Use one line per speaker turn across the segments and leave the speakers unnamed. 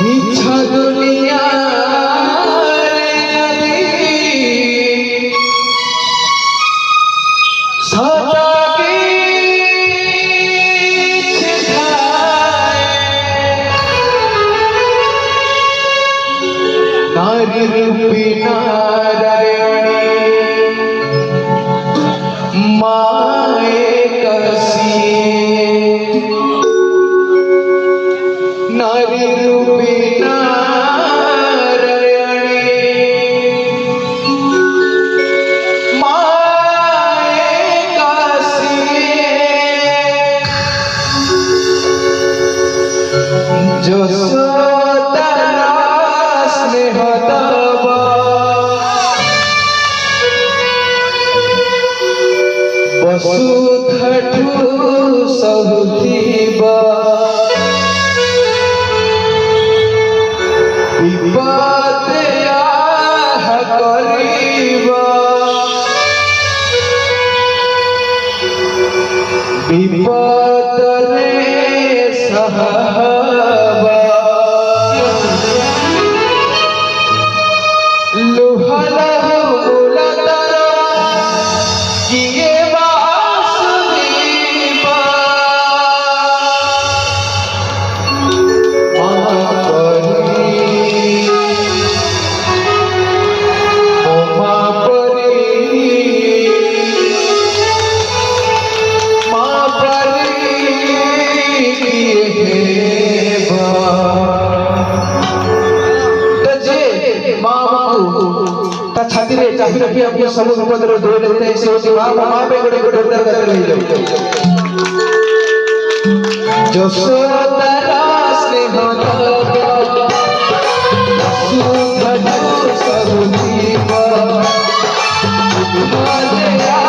মিছা দুনিয়া नारी रूपी नारायणी माए कसी नारी रूपी नारायणी माए कसी जो वसुधटु सहुतीबा विपद आह करीबा विपद रे सहबा लुहला उलतरा किए चाबी रखी अपने समूह उपद्रव दो लेते हैं इसे उसी माँ पे गोड़े को डॉक्टर कर ले जाओ जो सोतरा स्नेह लगा सुधनु सरुदीवा मालया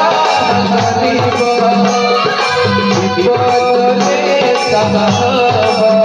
हरीवा विपदने सहबा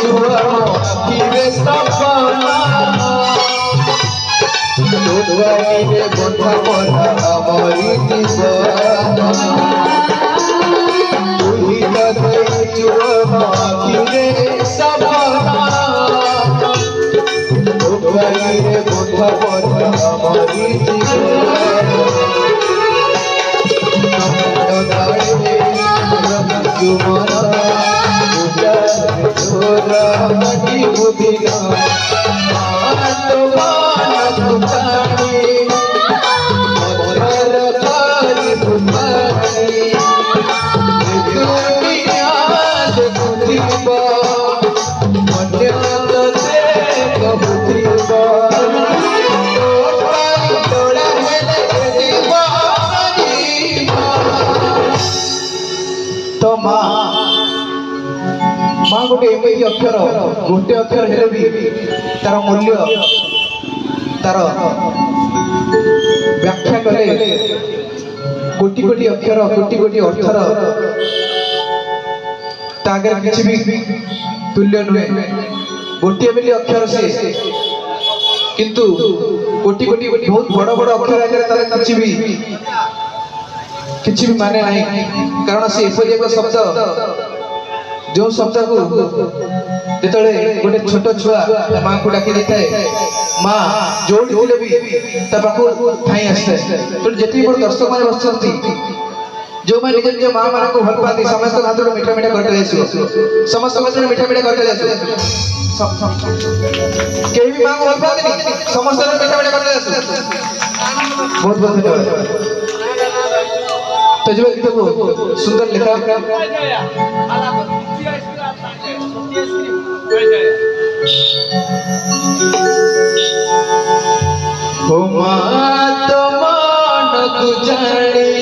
छुआ मोरे सपना दुआरे बंधा पड़ा हमारी जीवन तुही तो छुआ मोरे सपना दुआरे बंधा पड़ा हमारी जीवन तो माँ गोटे एमती अक्षर गोटे अक्षर हेले भी तार मूल्य तार व्याख्या कले कोटि कोटि अक्षर कोटि कोटि अर्थर तागे किछि भी तुल्य नुहे गोटे बेली अक्षर से किंतु कोटि कोटि बहुत बड़ बड़ अक्षर आगे तार किछि भी माने नहीं कारण से एपरि एक शब्द जो शब्द को जेतले गोटे छोट छुआ मां को डाकी देता है मां जोड़ दिले भी ता पाखो ठाई आसे तो जेती बड़ दर्शक माने बसचंती जो माने निज निज मां माने को भल पाती समस्त हाथ मीठा मीठा करते आसो समस्त हाथ मीठा मीठा करते आसो केही भी मां को भल पाती समस्त मीठा मीठा करते आसो बहुत बहुत धन्यवाद तो जो गीत को सुंदर लिखा हो मां तो मान तू जानी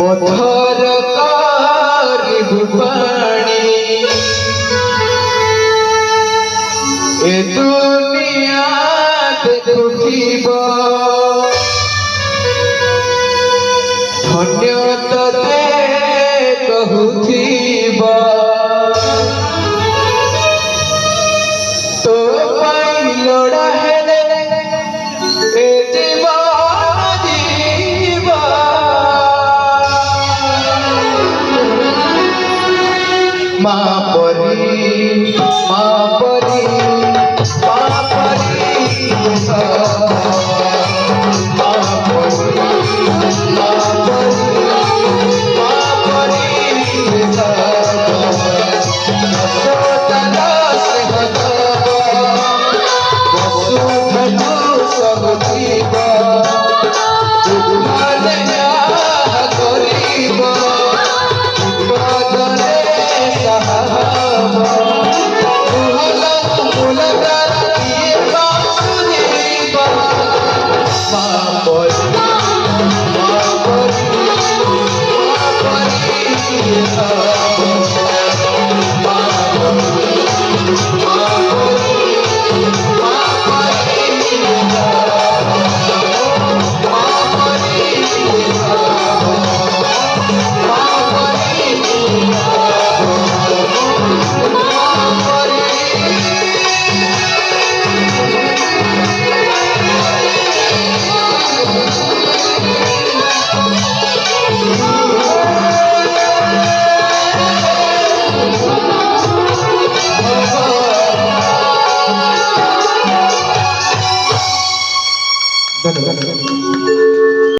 पत्थर कारी बुबानी ए दुनिया देखुथिबा धन्य तते कहुथिबा तो पाई लोड़ा हेले ए जीवा जीवा मां परी मां